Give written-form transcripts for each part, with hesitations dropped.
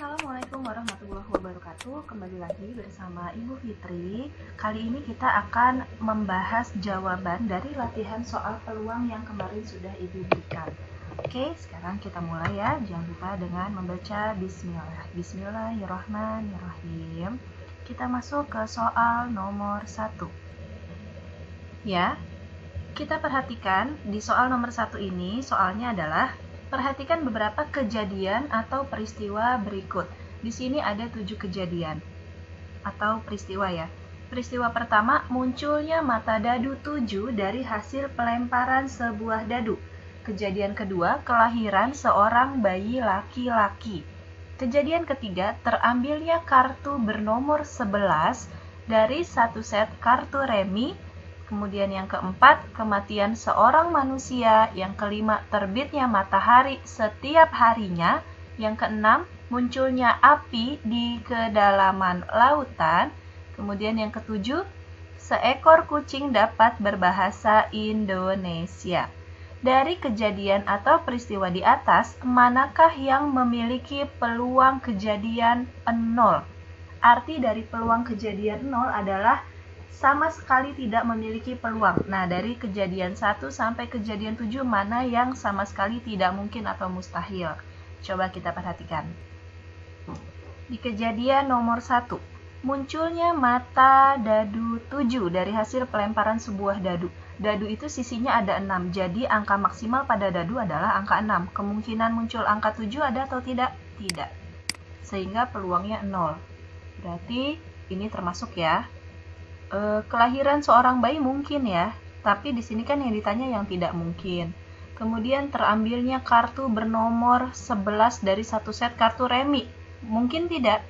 Assalamualaikum warahmatullahi wabarakatuh. Kembali lagi bersama Ibu Fitri. Kali ini kita akan membahas jawaban dari latihan soal peluang yang kemarin sudah Ibu berikan. Oke, sekarang kita mulai ya. Jangan lupa dengan membaca bismillah. Bismillahirrahmanirrahim. Kita masuk ke soal nomor 1. Ya, kita perhatikan di soal nomor 1 ini, soalnya adalah perhatikan beberapa kejadian atau peristiwa berikut. Di sini ada 7 kejadian atau peristiwa ya. Peristiwa pertama, munculnya mata dadu 7 dari hasil pelemparan sebuah dadu. Kejadian kedua, kelahiran seorang bayi laki-laki. Kejadian ketiga, terambilnya kartu bernomor 11 dari satu set kartu remi. Kemudian yang keempat, kematian seorang manusia. Yang kelima, terbitnya matahari setiap harinya. Yang keenam, munculnya api di kedalaman lautan. Kemudian yang ketujuh, seekor kucing dapat berbahasa Indonesia. Dari kejadian atau peristiwa di atas, manakah yang memiliki peluang kejadian 0? Arti dari peluang kejadian 0 adalah sama sekali tidak memiliki peluang. Nah, dari kejadian 1 sampai kejadian 7, mana yang sama sekali tidak mungkin atau mustahil? Coba kita perhatikan. Di kejadian nomor 1, munculnya mata dadu 7 dari hasil pelemparan sebuah dadu. Dadu itu sisinya ada 6, jadi angka maksimal pada dadu adalah angka 6. Kemungkinan muncul angka 7 ada atau tidak? Tidak. Sehingga peluangnya 0. Berarti ini termasuk ya. Kelahiran seorang bayi mungkin ya, tapi di sini kan yang ditanya yang tidak mungkin. Kemudian terambilnya kartu bernomor 11 dari satu set kartu remi. Mungkin tidak.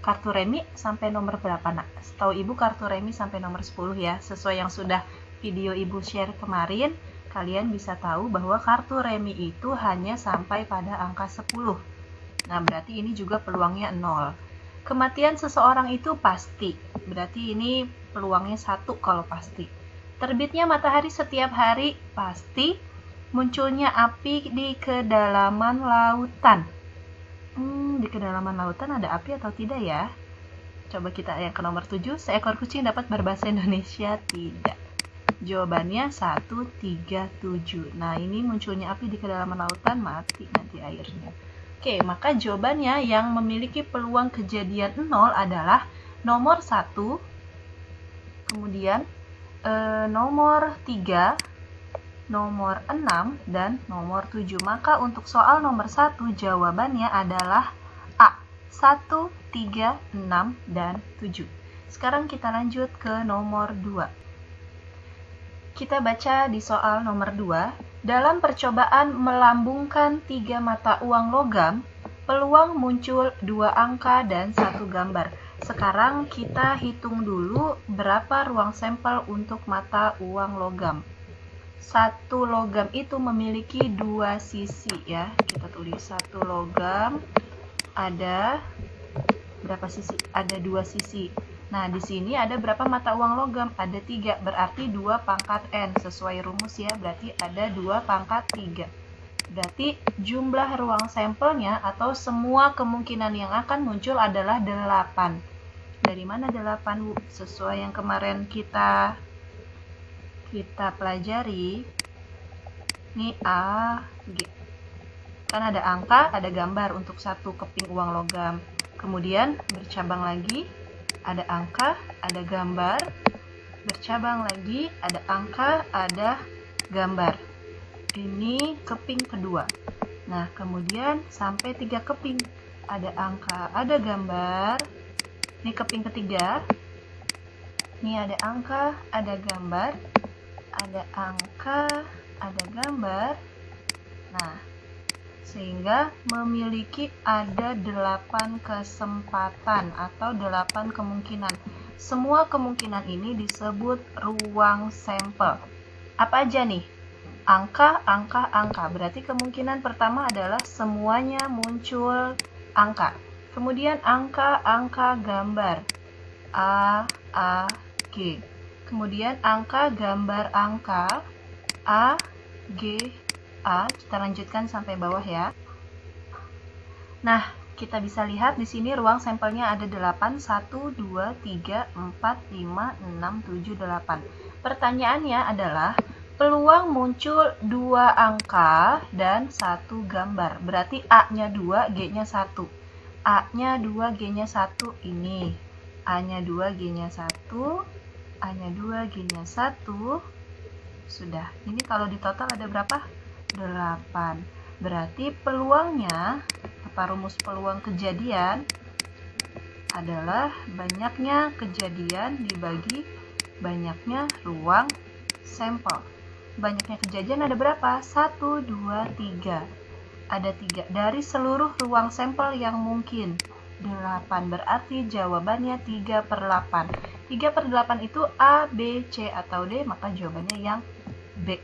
Kartu remi sampai nomor berapa nak? Setahu Ibu kartu remi sampai nomor 10 ya. Sesuai yang sudah video Ibu share kemarin, kalian bisa tahu bahwa kartu remi itu hanya sampai pada angka 10. Nah, berarti ini juga peluangnya 0. Kematian seseorang itu pasti. Berarti ini peluangnya 1 kalau pasti. Terbitnya matahari setiap hari pasti. Munculnya api di kedalaman lautan. Di kedalaman lautan ada api atau tidak ya? Coba kita yang ke nomor 7. Seekor kucing dapat berbahasa Indonesia tidak. Jawabannya 1, 3, 7. Nah, ini munculnya api di kedalaman lautan, mati nanti airnya. Oke, maka jawabannya yang memiliki peluang kejadian 0 adalah nomor 1, kemudian nomor 3, nomor 6, dan nomor 7. Maka untuk soal nomor 1 jawabannya adalah A, 1, 3, 6, dan 7. Sekarang kita lanjut ke nomor 2. Kita baca di soal nomor 2. Dalam percobaan melambungkan 3 mata uang logam, peluang muncul 2 angka dan 1 gambar. Sekarang kita hitung dulu berapa ruang sampel untuk mata uang logam. 1 logam itu memiliki 2 sisi ya. Kita tulis 1 logam ada berapa sisi? Ada 2 sisi. Nah, di sini ada berapa mata uang logam? Ada 3, berarti 2 pangkat N. Sesuai rumus ya, berarti ada 2 pangkat 3. Berarti jumlah ruang sampelnya atau semua kemungkinan yang akan muncul adalah 8. Dari mana 8, Bu? Sesuai yang kemarin kita pelajari. Ini A, G. Kan ada angka, ada gambar untuk 1 keping uang logam. Kemudian bercabang lagi, ada angka, ada gambar. Bercabang lagi, ada angka, ada gambar. Ini keping kedua. Nah, kemudian sampai 3 keping. Ada angka, ada gambar. Ini keping ketiga. Ini ada angka, ada gambar. Ada angka, ada gambar. Nah, sehingga memiliki ada 8 kesempatan atau 8 kemungkinan. Semua kemungkinan ini disebut ruang sampel. Apa aja nih? Angka, angka, angka. Berarti kemungkinan pertama adalah semuanya muncul angka. Kemudian angka, angka, gambar. A, G. Kemudian angka, gambar, angka. A, G, A. Kita lanjutkan sampai bawah ya. Nah, kita bisa lihat di sini ruang sampelnya ada 8, 1, 2, 3, 4, 5, 6, 7, 8. Pertanyaannya adalah peluang muncul 2 angka dan 1 gambar. Berarti A-nya 2, G-nya 1. A-nya 2, G-nya 1 ini. A-nya 2, G-nya 1. A-nya 2, G-nya 1. Sudah. Ini kalau di total ada berapa? 8. Berarti peluangnya, rumus peluang kejadian adalah banyaknya kejadian dibagi banyaknya ruang sampel. Banyaknya kejadian ada berapa? 1, 2, 3. Ada 3. Dari seluruh ruang sampel yang mungkin 8. Berarti jawabannya 3/8. 3/8 itu A, B, C, atau D, maka jawabannya yang B.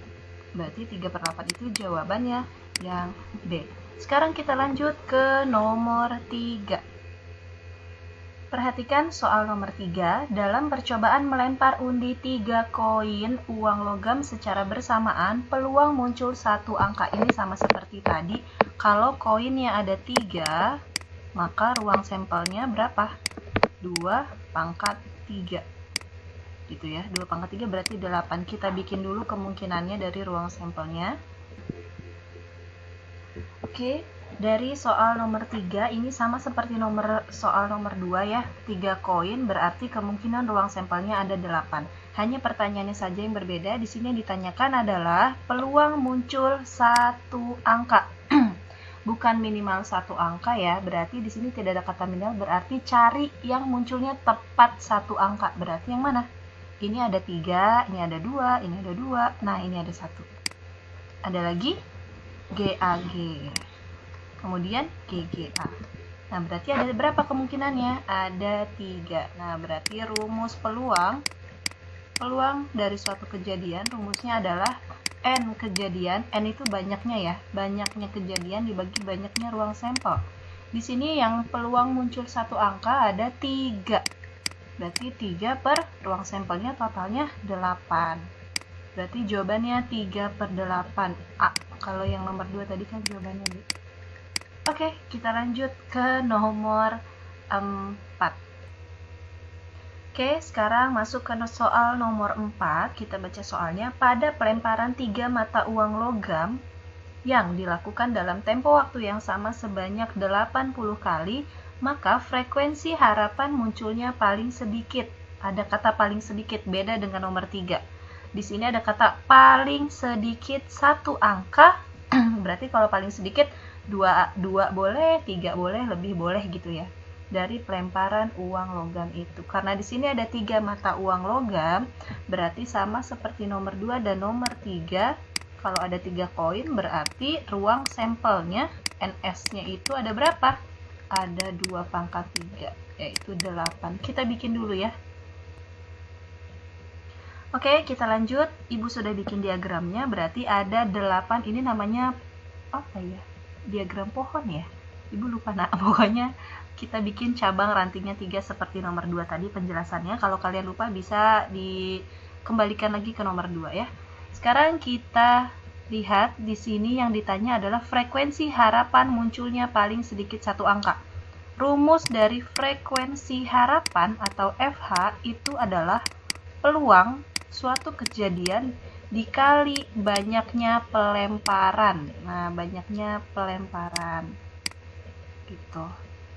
Berarti 3/8 itu jawabannya yang B. Sekarang kita lanjut ke nomor 3. Perhatikan soal nomor 3. Dalam percobaan melempar undi 3 koin uang logam secara bersamaan, peluang muncul 1 angka. Ini sama seperti tadi. Kalau koinnya ada 3, maka ruang sampelnya berapa? 2/3. Gitu ya. 2/3 berarti 8. Kita bikin dulu kemungkinannya dari ruang sampelnya. Oke, dari soal nomor 3 ini sama seperti soal nomor 2 ya. 3 koin berarti kemungkinan ruang sampelnya ada 8. Hanya pertanyaannya saja yang berbeda. Di sini yang ditanyakan adalah peluang muncul 1 angka. Bukan minimal 1 angka ya. Berarti di sini tidak ada kata minimal, berarti cari yang munculnya tepat 1 angka. Berarti yang mana? Ini ada 3, ini ada 2, ini ada 2. Nah, ini ada 1. Ada lagi GAG. Kemudian GGA. Nah, berarti ada berapa kemungkinannya? Ada 3. Nah, berarti rumus peluang dari suatu kejadian, rumusnya adalah N kejadian. N itu banyaknya ya. Banyaknya kejadian dibagi banyaknya ruang sampel. Di sini yang peluang muncul 1 angka ada 3. Berarti 3 per ruang sampelnya totalnya 8. Berarti jawabannya 3/8. A. Kalau yang nomor 2 tadi kan jawabannya B. Oke, kita lanjut ke nomor 4. Oke, sekarang masuk ke soal nomor 4. Kita baca soalnya. Pada pelemparan 3 mata uang logam yang dilakukan dalam tempo waktu yang sama sebanyak 80 kali, maka frekuensi harapan munculnya paling sedikit. Ada kata paling sedikit, beda dengan nomor 3. Di sini ada kata paling sedikit 1 angka. Berarti kalau paling sedikit 2 boleh, 3 boleh, lebih boleh gitu ya. Dari pelemparan uang logam itu. Karena di sini ada 3 mata uang logam, berarti sama seperti nomor 2 dan nomor 3. Kalau ada 3 koin berarti ruang sampelnya NS-nya itu ada berapa? Ada 2/3, yaitu 8. Kita bikin dulu ya. Oke, kita lanjut. Ibu sudah bikin diagramnya, berarti ada 8. Ini namanya apa ya? Diagram pohon ya? Ibu lupa. Nah, pokoknya kita bikin cabang rantingnya 3 seperti nomor 2 tadi penjelasannya. Kalau kalian lupa bisa dikembalikan lagi ke nomor 2 ya. Sekarang kita lihat di sini yang ditanya adalah frekuensi harapan munculnya paling sedikit 1 angka. Rumus dari frekuensi harapan atau FH itu adalah peluang suatu kejadian dikali banyaknya pelemparan. Nah, banyaknya pelemparan. Gitu.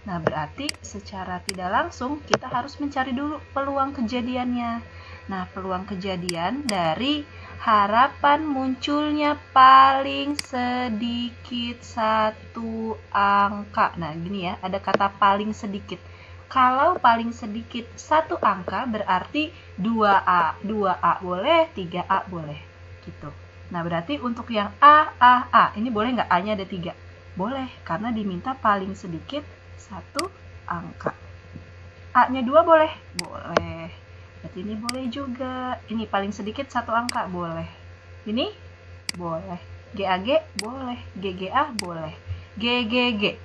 Nah, berarti secara tidak langsung kita harus mencari dulu peluang kejadiannya. Nah, peluang kejadian dari harapan munculnya paling sedikit 1 angka. Nah, gini ya, ada kata paling sedikit. Kalau paling sedikit 1 angka berarti 2A. 2A boleh, 3A boleh. Gitu. Nah, berarti untuk yang A. Ini boleh nggak A-nya ada 3? Boleh, karena diminta paling sedikit 1 angka. A-nya 2 boleh? Boleh. Berarti ini boleh juga. Ini paling sedikit 1 angka? Boleh. Ini? Boleh. GAG? Boleh. GGA? Boleh. GGG?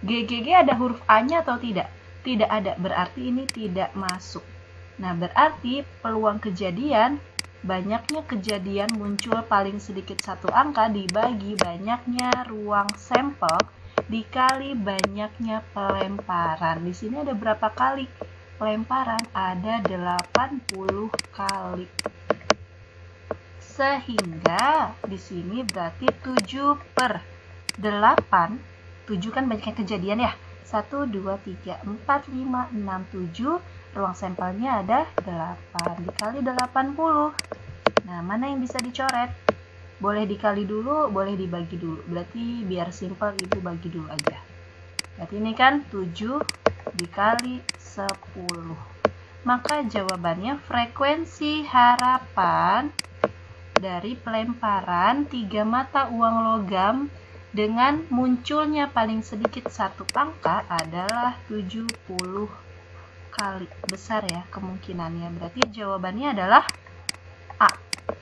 GGG ada huruf A-nya atau tidak? Tidak ada, berarti ini tidak masuk. Nah, berarti peluang kejadian, banyaknya kejadian muncul paling sedikit 1 angka dibagi banyaknya ruang sampel dikali banyaknya pelemparan. Di sini ada berapa kali pelemparan? Ada 80 kali. Sehingga di sini berarti 7/8. 7 kan banyaknya kejadian ya. 1, 2, 3, 4, 5, 6, 7. Ruang sampelnya ada 8 dikali 80. Nah, mana yang bisa dicoret? Boleh dikali dulu, boleh dibagi dulu. Berarti biar simpel Ibu bagi dulu aja. Berarti ini kan 7 dikali 10. Maka jawabannya frekuensi harapan dari pelemparan 3 mata uang logam dengan munculnya paling sedikit satu angka adalah 70 kali. Besar ya kemungkinannya. Berarti jawabannya adalah A.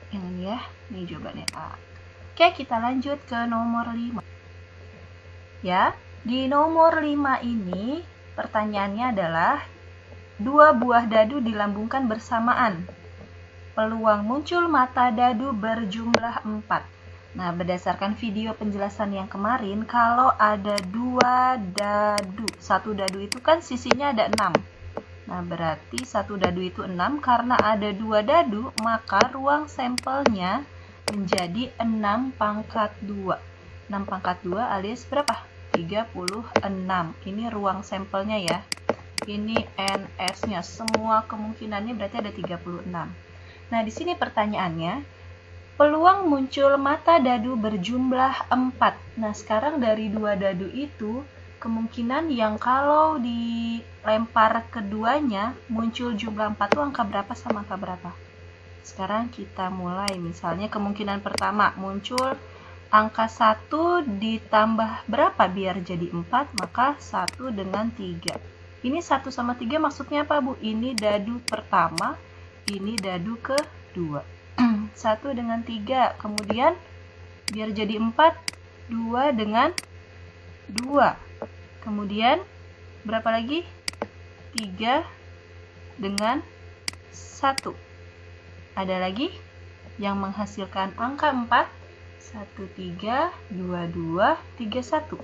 Ini ya, ini jawabannya A. Oke, kita lanjut ke nomor 5. Ya, di nomor 5 ini pertanyaannya adalah 2 buah dadu dilambungkan bersamaan. Peluang muncul mata dadu berjumlah 4. Nah, berdasarkan video penjelasan yang kemarin, kalau ada 2 dadu, satu dadu itu kan sisinya ada 6. Nah, berarti satu dadu itu 6. Karena ada 2 dadu, maka ruang sampelnya menjadi 6 pangkat 2. 6 pangkat 2 alias berapa? 36. Ini ruang sampelnya ya. Ini NS-nya. Semua kemungkinannya berarti ada 36. Nah, di sini pertanyaannya, peluang muncul mata dadu berjumlah 4. Nah, sekarang dari 2 dadu itu, kemungkinan yang kalau dilempar keduanya muncul jumlah 4 itu angka berapa sama angka berapa? Sekarang kita mulai. Misalnya kemungkinan pertama muncul angka 1 ditambah berapa biar jadi 4? Maka 1 dengan 3. Ini 1 sama 3 maksudnya apa, Bu? Ini dadu pertama, ini dadu kedua. 1 dengan 3. Kemudian biar jadi 4, 2 dengan 2. Kemudian berapa lagi? 3 dengan 1. Ada lagi yang menghasilkan angka 4. 1, 3, 2, 2, 3, 1.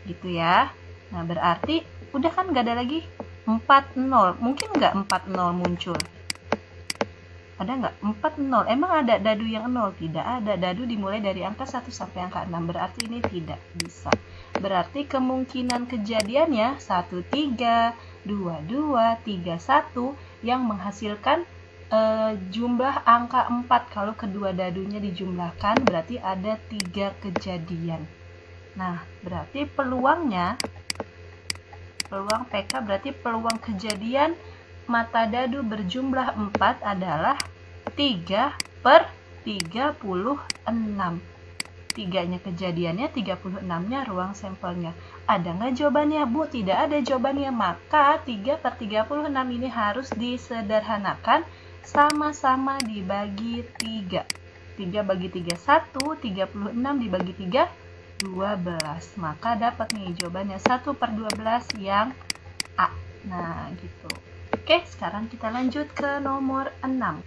Gitu ya. Nah, berarti udah kan gak ada lagi 4, 0. Mungkin nggak 4, 0 muncul? Ada nggak? 4, 0. Emang ada dadu yang 0? Tidak ada. Dadu dimulai dari angka 1 sampai angka 6. Berarti ini tidak bisa. Berarti kemungkinan kejadiannya 1, 3, 2, 2, 3, 1 yang menghasilkan jumlah angka 4. Kalau kedua dadunya dijumlahkan berarti ada 3 kejadian. Nah, berarti peluang PK berarti peluang kejadian mata dadu berjumlah 4 adalah 3/36. 3-nya kejadiannya, 36-nya ruang sampelnya. Ada nggak jawabannya, Bu? Tidak ada jawabannya. Maka 3/36 ini harus disederhanakan, sama-sama dibagi 3. 3 bagi 3, 1. 36 dibagi 3, 12. Maka dapat nih jawabannya 1/12 yang A. Nah, gitu. Oke, sekarang kita lanjut ke nomor 6.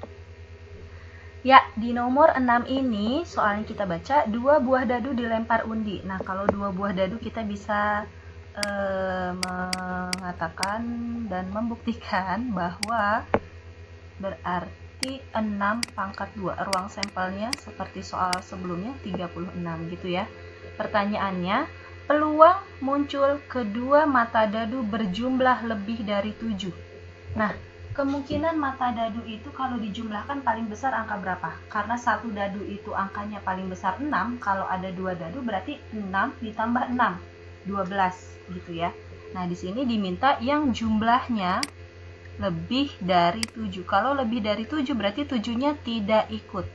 Ya, di nomor 6 ini soalnya kita baca 2 buah dadu dilempar undi. Nah, kalau 2 buah dadu kita bisa mengatakan dan membuktikan bahwa berarti 6 pangkat 2. Ruang sampelnya seperti soal sebelumnya 36 gitu ya. Pertanyaannya, peluang muncul kedua mata dadu berjumlah lebih dari 7. Nah, kemungkinan mata dadu itu kalau dijumlahkan paling besar angka berapa? Karena satu dadu itu angkanya paling besar 6, kalau ada 2 dadu berarti 6 ditambah 6, 12 gitu ya. Nah, di sini diminta yang jumlahnya lebih dari 7. Kalau lebih dari 7 berarti 7-nya tidak ikut.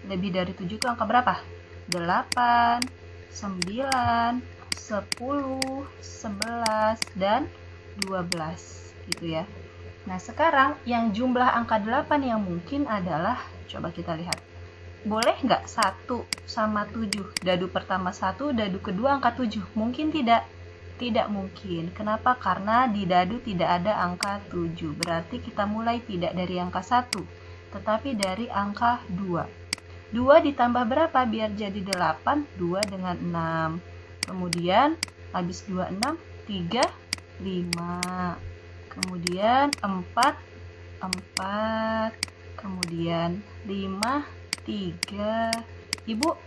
Lebih dari 7 itu angka berapa? 8, 9, 10, 11, dan 12 gitu ya. Nah, sekarang yang jumlah angka 8 yang mungkin adalah, coba kita lihat. Boleh nggak 1 sama 7? Dadu pertama 1, dadu kedua angka 7. Mungkin tidak? Tidak mungkin. Kenapa? Karena di dadu tidak ada angka 7. Berarti kita mulai tidak dari angka 1, tetapi dari angka 2. 2 ditambah berapa biar jadi 8? 2 dengan 6. Kemudian habis 2, 6, 3, 5. Kemudian 4, 4. Kemudian 5, 3. Ibu,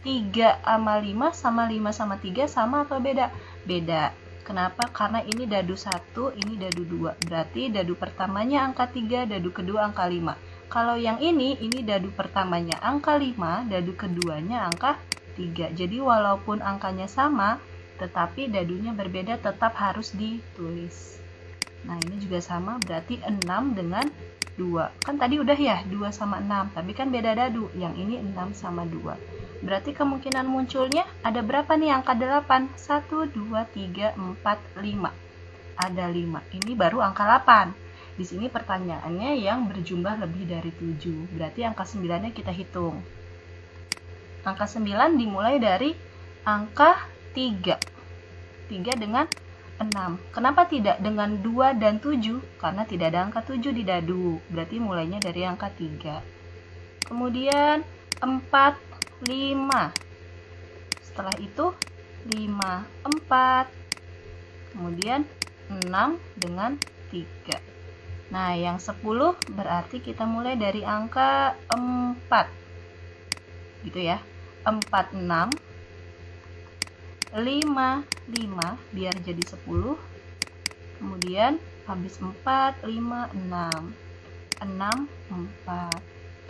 3 sama 5 sama 5 sama 3 sama atau beda? Beda. Kenapa? Karena ini dadu 1, ini dadu 2. Berarti dadu pertamanya angka 3, dadu kedua angka 5. Kalau yang ini dadu pertamanya angka 5, dadu keduanya angka 3. Jadi walaupun angkanya sama, tetapi dadunya berbeda, tetap harus ditulis. Nah, ini juga sama, berarti 6 dengan 2. Kan tadi udah ya, 2 sama 6, tapi kan beda dadu. Yang ini 6 sama 2. Berarti kemungkinan munculnya ada berapa nih angka 8? 1, 2, 3, 4, 5. Ada 5. Ini baru angka 8. Di sini pertanyaannya yang berjumlah lebih dari 7. Berarti angka 9-nya kita hitung. Angka 9 dimulai dari angka 3. 3 dengan 6. Kenapa tidak dengan 2 dan 7? Karena tidak ada angka 7 di dadu. Berarti mulainya dari angka 3. Kemudian 4, 5. Setelah itu 5, 4. Kemudian 6 dengan 3. Nah, yang 10 berarti kita mulai dari angka 4. Gitu ya. 4, 6. 5, 5 biar jadi 10. Kemudian habis 4, 5, 6. 6, 4.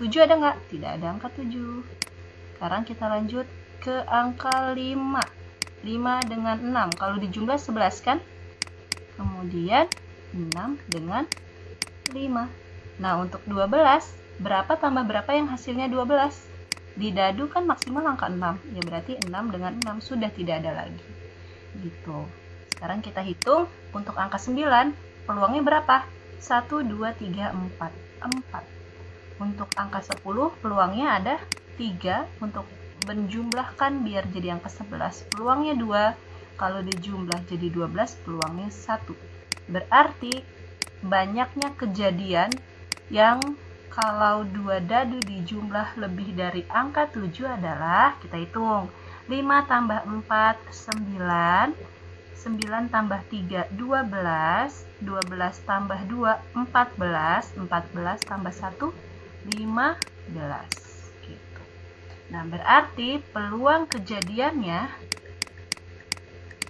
7 ada nggak? Tidak ada angka 7. Sekarang kita lanjut ke angka 5. 5 dengan 6. Kalau dijumlah 11 kan? Kemudian 6 dengan 5. Nah, untuk 12, berapa tambah berapa yang hasilnya 12? Di dadu kan maksimal angka 6. Ya berarti 6 dengan 6 sudah tidak ada lagi. Gitu. Sekarang kita hitung untuk angka 9. Peluangnya berapa? 1, 2, 3, 4. 4. Untuk angka 10 peluangnya ada 3 untuk menjumlahkan biar jadi angka 11. Peluangnya 2. Kalau dijumlah jadi 12, peluangnya 1. Berarti banyaknya kejadian yang kalau 2 dadu dijumlah lebih dari angka 7 adalah, kita hitung, 5 tambah 4, 9. 9 tambah 3, 12. 12 tambah 2, 14. 14 tambah 1, 15. Nah, berarti peluang kejadiannya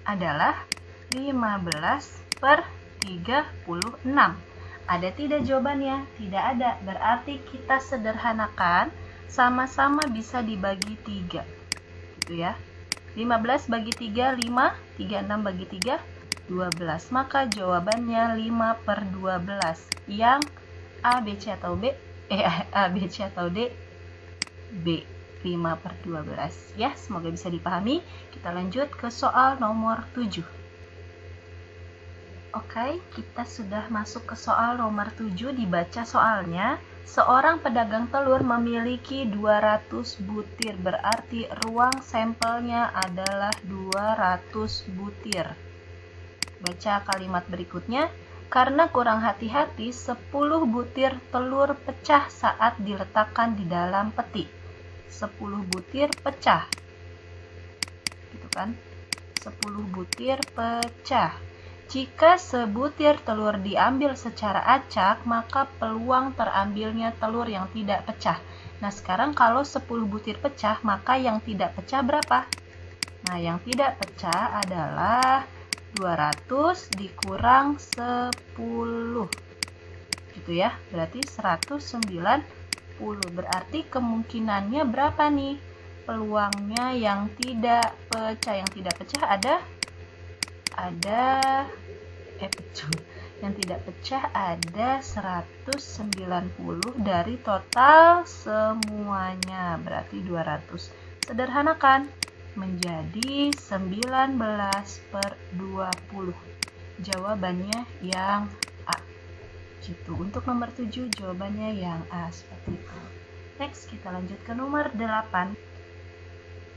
adalah 15/36. Ada tidak jawabannya? Tidak ada. Berarti kita sederhanakan, sama-sama bisa dibagi 3. Gitu ya. 15 bagi 3, 5. 36 bagi 3, 12. Maka jawabannya 5/12. Yang A, B, C atau B? A, B, C atau D? B. 5/12 ya, semoga bisa dipahami. Kita lanjut ke soal nomor 7. Oke, kita sudah masuk ke soal nomor 7. Dibaca soalnya. Seorang pedagang telur memiliki 200 butir, berarti ruang sampelnya adalah 200 butir. Baca kalimat berikutnya. Karena kurang hati-hati, 10 butir telur pecah saat diletakkan di dalam peti. 10 butir pecah. Gitu kan? 10 butir pecah. Jika sebutir telur diambil secara acak, maka peluang terambilnya telur yang tidak pecah. Nah, sekarang kalau 10 butir pecah, maka yang tidak pecah berapa? Nah, yang tidak pecah adalah 200 dikurang 10. Gitu ya. Berarti 190. Berarti kemungkinannya berapa nih? Peluangnya yang tidak pecah. Yang tidak pecah yang tidak pecah ada 190 dari total semuanya. Berarti 200. Sederhanakan menjadi 19/20. Jawabannya yang A. Gitu. Untuk nomor 7 jawabannya yang A, seperti itu. Next, kita lanjut ke nomor 8.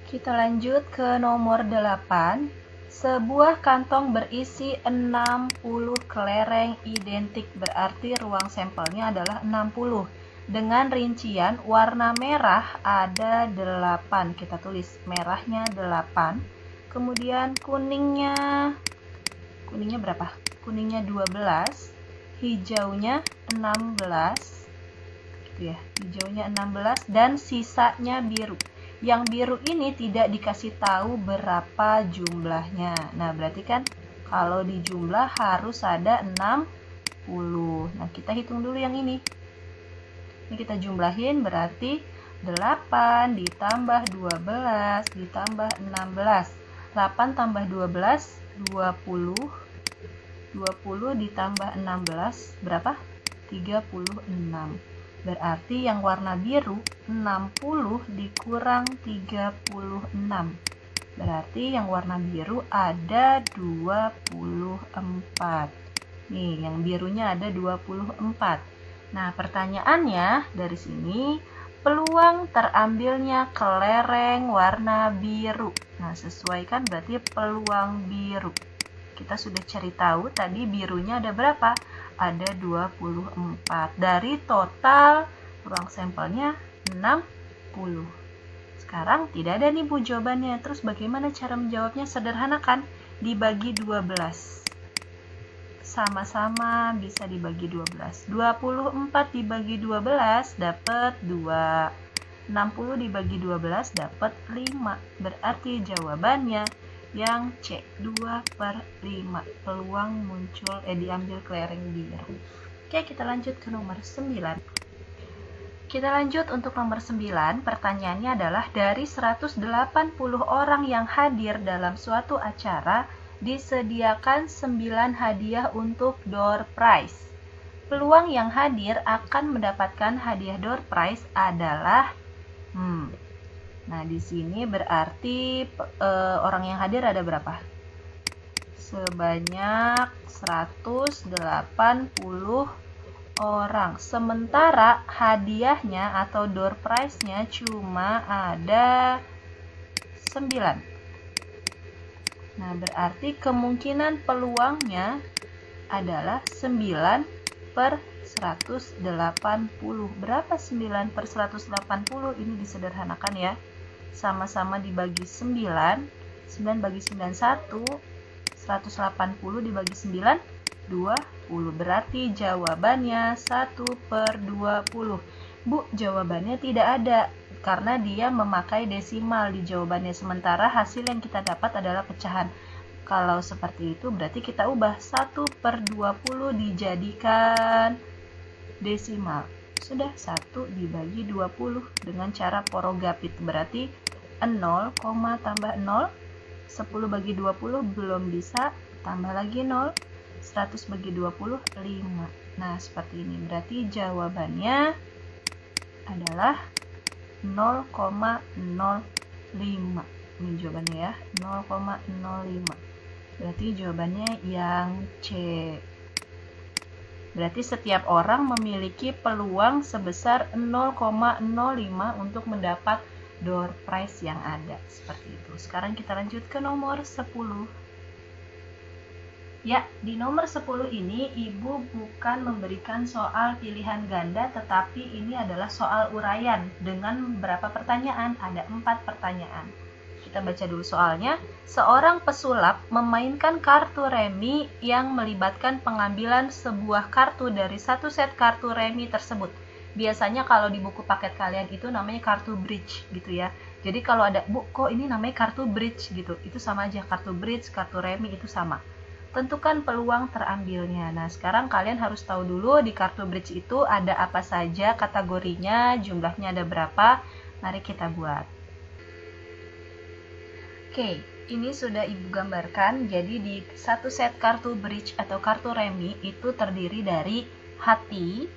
Kita lanjut ke nomor 8. Sebuah kantong berisi 60 kelereng identik, berarti ruang sampelnya adalah 60. Dengan rincian warna merah ada 8. Kita tulis merahnya 8. kemudian kuningnya berapa? Kuningnya 12, hijaunya 16, gitu ya. Hijaunya 16 dan sisanya biru. Yang biru ini tidak dikasih tahu berapa jumlahnya. Nah, berarti kan kalau di jumlah harus ada 60. Nah, kita hitung dulu yang ini. Ini kita jumlahin berarti 8 ditambah 12 ditambah 16. 8 tambah 12, 20. 20 ditambah 16 berapa? 36. Berarti yang warna biru 60 dikurang 36. Berarti yang warna biru ada 24. Nih, yang birunya ada 24. Nah, pertanyaannya dari sini, peluang terambilnya kelereng warna biru. Nah, sesuaikan berarti peluang biru. Kita sudah cari tahu tadi birunya ada berapa? Ada 24. Dari total ruang sampelnya 60. Sekarang tidak ada nih Bu jawabannya. Terus bagaimana cara menjawabnya? Sederhanakan, dibagi 12. Sama-sama bisa dibagi 12. 24 dibagi 12 dapat 2. 60 dibagi 12 dapat 5. Berarti jawabannya yang C, 2/5. Peluang muncul diambil kelereng biru. Oke, kita lanjut ke nomor 9. Kita lanjut untuk nomor 9. Pertanyaannya adalah dari 180 orang yang hadir dalam suatu acara, disediakan 9 hadiah untuk door prize. Peluang yang hadir akan mendapatkan hadiah door prize adalah Nah, di sini berarti orang yang hadir ada berapa? Sebanyak 180 orang. Sementara hadiahnya atau door prize-nya cuma ada 9. Nah, berarti kemungkinan peluangnya adalah 9/180. Berapa 9/180? Ini disederhanakan ya. Sama-sama dibagi 9. 9 bagi 9, 1. 180 dibagi 9, 20. Berarti jawabannya 1/20. Bu, jawabannya tidak ada karena dia memakai desimal di jawabannya. Sementara hasil yang kita dapat adalah pecahan. Kalau seperti itu berarti kita ubah 1/20 dijadikan desimal. Sudah 1 dibagi 20 dengan cara porogapit. Berarti 0, tambah 0. 10 bagi 20 belum bisa. Tambah lagi 0. 100 bagi 20, 5. Nah, seperti ini. Berarti jawabannya adalah 0,05. Ini jawabannya ya, 0,05. Berarti jawabannya yang C. Berarti setiap orang memiliki peluang sebesar 0,05 untuk mendapat door prize yang ada. Seperti itu. Sekarang kita lanjut ke nomor 10. Ya, di nomor 10 ini Ibu bukan memberikan soal pilihan ganda, tetapi ini adalah soal uraian dengan berapa pertanyaan? Ada 4 pertanyaan. Kita baca dulu soalnya. Seorang pesulap memainkan kartu remi yang melibatkan pengambilan sebuah kartu dari satu set kartu remi tersebut. Biasanya kalau di buku paket kalian itu namanya kartu bridge gitu ya. Jadi kalau ada, Bu, kok ini namanya kartu bridge gitu. Itu sama aja, kartu bridge, kartu remi itu sama. Tentukan peluang terambilnya. Nah, sekarang kalian harus tahu dulu di kartu bridge itu ada apa saja kategorinya, jumlahnya ada berapa. Mari kita buat. Oke, ini sudah Ibu gambarkan. Jadi di satu set kartu bridge atau kartu remi itu terdiri dari hati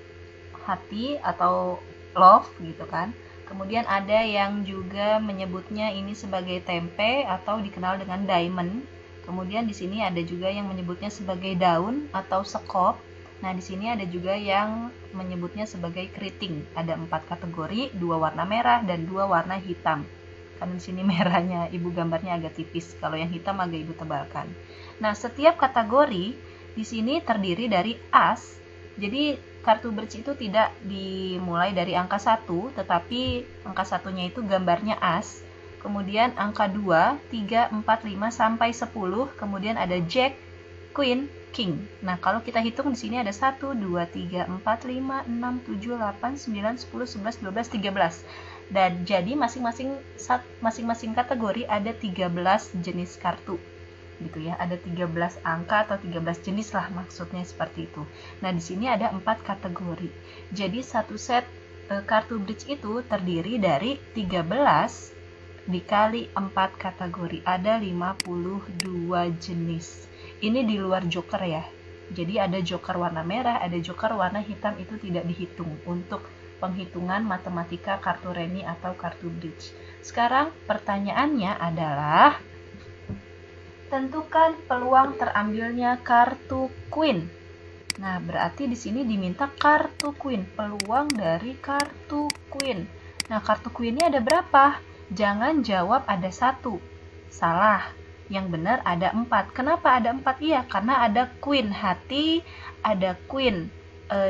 atau love gitu kan. Kemudian ada yang juga menyebutnya ini sebagai tempe atau dikenal dengan diamond. Kemudian di sini ada juga yang menyebutnya sebagai daun atau sekop. Nah, di sini ada juga yang menyebutnya sebagai keriting. Ada 4 kategori, 2 warna merah dan 2 warna hitam. Karena di sini merahnya Ibu gambarnya agak tipis, kalau yang hitam agak Ibu tebalkan. Nah, setiap kategori di sini terdiri dari as. Jadi kartu bridge itu tidak dimulai dari angka 1, tetapi angka 1-nya itu gambarnya as. kemudian angka 2, 3, 4, 5 sampai 10, kemudian ada Jack, Queen, King. Nah, kalau kita hitung di sini ada 1, 2, 3, 4, 5, 6, 7, 8, 9, 10, 11, 12, 13. Dan jadi masing-masing kategori ada 13 jenis kartu. Gitu ya, ada 13 angka atau 13 jenis lah, maksudnya seperti itu. Nah, di sini ada 4 kategori. Jadi satu set kartu bridge itu terdiri dari 13 dikali 4 kategori, ada 52 jenis. Ini di luar joker ya. Jadi ada joker warna merah, ada joker warna hitam, itu tidak dihitung untuk penghitungan matematika kartu reni atau kartu bridge. Sekarang pertanyaannya adalah tentukan peluang terambilnya kartu queen. Nah, berarti di sini diminta kartu queen, peluang dari kartu queen. Nah, kartu queen-nya ada berapa? Jangan jawab ada 1. Salah. Yang benar ada 4. Kenapa ada 4? Iya, karena ada queen hati, ada queen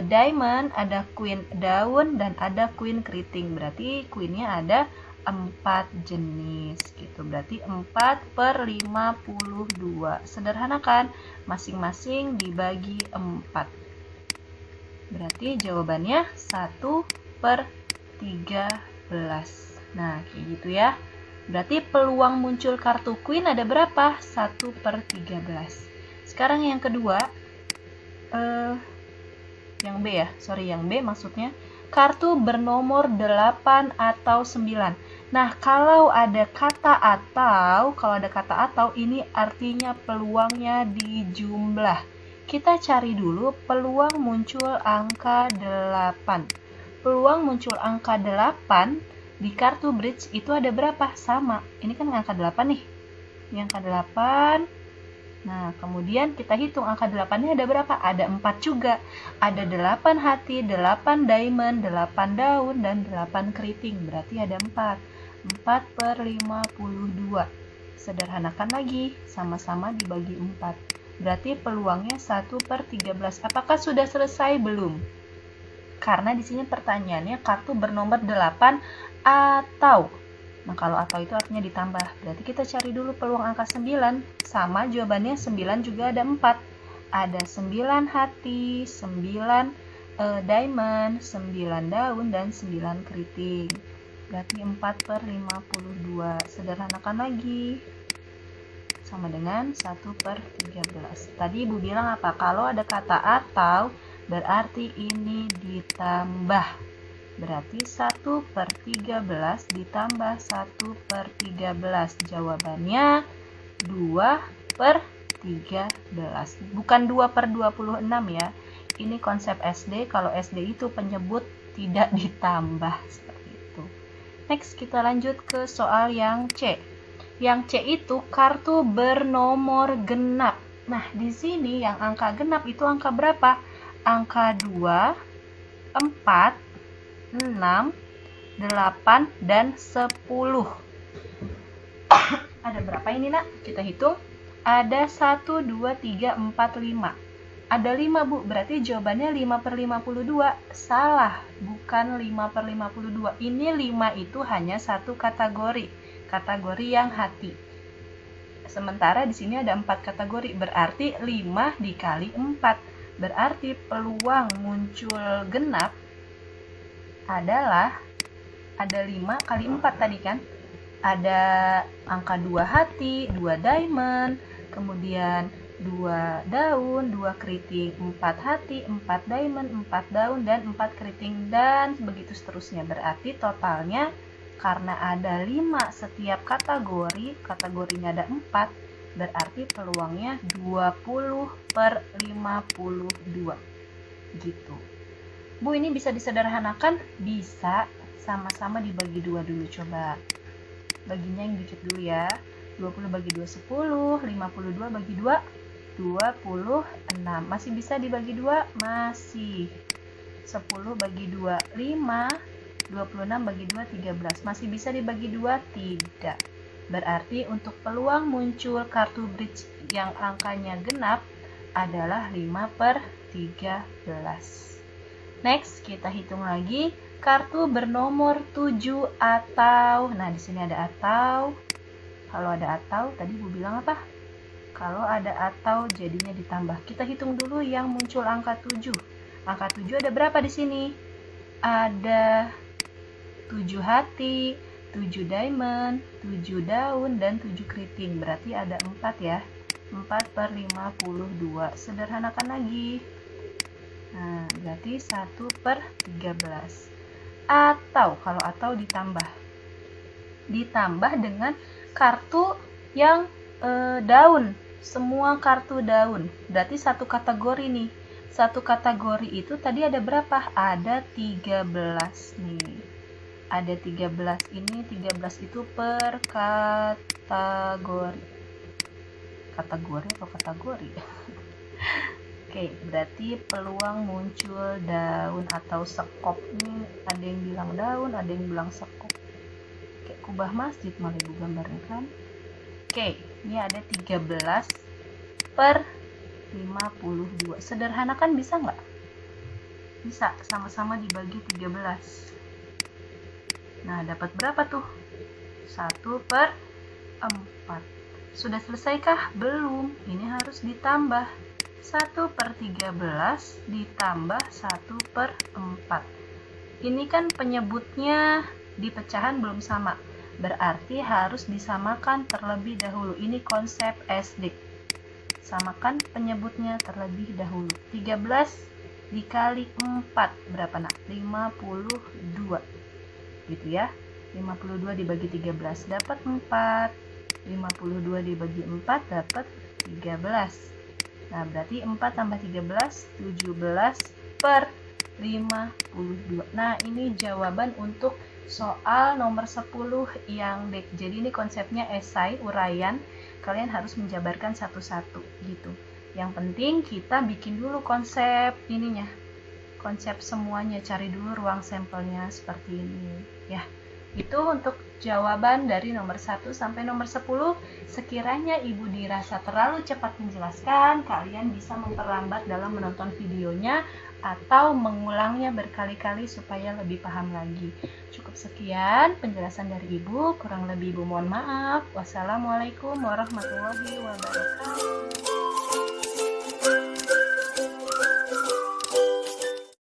diamond, ada queen daun, dan ada queen keriting. Berarti queen-nya ada 4 jenis gitu. Berarti 4/52. Sederhanakan, masing-masing dibagi 4. Berarti jawabannya 1/13. Nah, kayak gitu ya. Berarti peluang muncul kartu queen ada berapa? 1/13. Sekarang yang kedua, yang B ya, yang B maksudnya kartu bernomor 8 atau 9. Nah, kalau ada kata atau, ini artinya peluangnya dijumlah. Kita cari dulu peluang muncul angka 8. Peluang muncul angka 8 di kartu bridge itu ada berapa? Sama. Ini kan angka 8 nih. Ini angka 8. Nah, kemudian kita hitung angka 8-nya ada berapa? Ada 4 juga. Ada 8 hati, 8 diamond, 8 daun, dan 8 keriting. Berarti ada 4. 4/52. Sederhanakan lagi, sama-sama dibagi 4. Berarti peluangnya 1/13. Apakah sudah selesai? Belum. Karena di sini pertanyaannya kartu bernomor 8 atau. Nah, kalau atau itu artinya ditambah. Berarti kita cari dulu peluang angka 9. Sama jawabannya 9 juga ada 4. Ada 9 hati, 9 diamond, 9 daun, dan 9 keriting. Berarti 4/52. Sederhanakan lagi. Sama dengan 1/13. Tadi Ibu bilang apa? Kalau ada kata atau, berarti ini ditambah. Berarti 1/13 ditambah 1/13. Jawabannya 2/13. Bukan 2/26 ya. Ini konsep SD. Kalau SD itu penyebut tidak ditambah. Seperti itu. Next, kita lanjut ke soal yang C. Yang C itu kartu bernomor genap. Nah, di sini yang angka genap itu angka berapa? Angka 2, 4, 6, 8, dan 10. Ada berapa ini, Nak? Kita hitung. Ada 1, 2, 3, 4, 5. Ada 5, Bu. Berarti jawabannya 5/52. Salah, bukan 5/52. Ini 5 itu hanya satu kategori. Kategori yang hati. Sementara di sini ada 4 kategori. Berarti 5 dikali 4. Berarti peluang muncul genap adalah ada 5 kali 4 tadi kan. Ada angka 2 hati, 2 diamond, kemudian 2 daun, 2 keriting, 4 hati, 4 diamond, 4 daun, dan 4 keriting, dan begitu seterusnya. Berarti totalnya karena ada 5 setiap kategori, kategorinya ada 4, berarti peluangnya 20/52. Gitu. Bu, ini bisa disederhanakan? Bisa. Sama-sama dibagi 2 dulu, coba. Baginya yang dikit dulu ya. 20 bagi 2, 10. 52 bagi 2, 26. Masih bisa dibagi 2? Masih. 10 bagi 2, 5. 26 bagi 2, 13. Masih bisa dibagi 2? Tidak. Berarti untuk peluang muncul kartu bridge yang angkanya genap adalah 5/13. Next, kita hitung lagi. kartu bernomor 7 atau, nah di sini ada atau. Kalau ada atau, tadi Bu bilang apa? Kalau ada atau jadinya ditambah. Kita hitung dulu yang muncul angka 7. Angka 7 ada berapa di sini? Ada 7 hati, 7 diamond, 7 daun, dan 7 keriting. Berarti ada 4 ya. 4/52. Sederhanakan lagi. Nah, berarti 1/13. Atau, kalau atau ditambah. Ditambah dengan kartu yang daun. Semua kartu daun. Berarti satu kategori nih. Satu kategori itu tadi ada berapa? Ada 13 nih. Ada 13 ini, 13 itu per kategori. Kategori atau kategori? Oke, berarti peluang muncul daun atau sekop nih. Ada yang bilang daun, ada yang bilang sekop. Kayak kubah masjid malah ibu gambarnya kan. Oke, ini ada 13/52. Sederhanakan bisa nggak? Bisa, sama-sama dibagi 13. Nah, dapat berapa tuh? 1/4. Sudah selesaikah? Belum. Ini harus ditambah. 1/13 ditambah 1/4. Ini kan penyebutnya di pecahan belum sama. Berarti harus disamakan terlebih dahulu. Ini konsep SD. Samakan penyebutnya terlebih dahulu. 13 dikali 4 berapa nak? 52. Gitu ya. 52 dibagi 13 dapat 4. 52 dibagi 4 dapat 13. Nah, berarti 4 tambah 13, 17/52. Nah, ini jawaban untuk soal nomor 10 yang D. Jadi ini konsepnya esai, uraian. Kalian harus menjabarkan satu-satu gitu. Yang penting kita bikin dulu konsep ininya. Konsep semuanya, cari dulu ruang sampelnya seperti ini. Ya, itu untuk jawaban dari nomor 1 sampai nomor 10. Sekiranya Ibu dirasa terlalu cepat menjelaskan, kalian bisa memperlambat dalam menonton videonya atau mengulangnya berkali-kali supaya lebih paham lagi. Cukup sekian penjelasan dari Ibu, kurang lebih Ibu mohon maaf. Wassalamualaikum warahmatullahi wabarakatuh.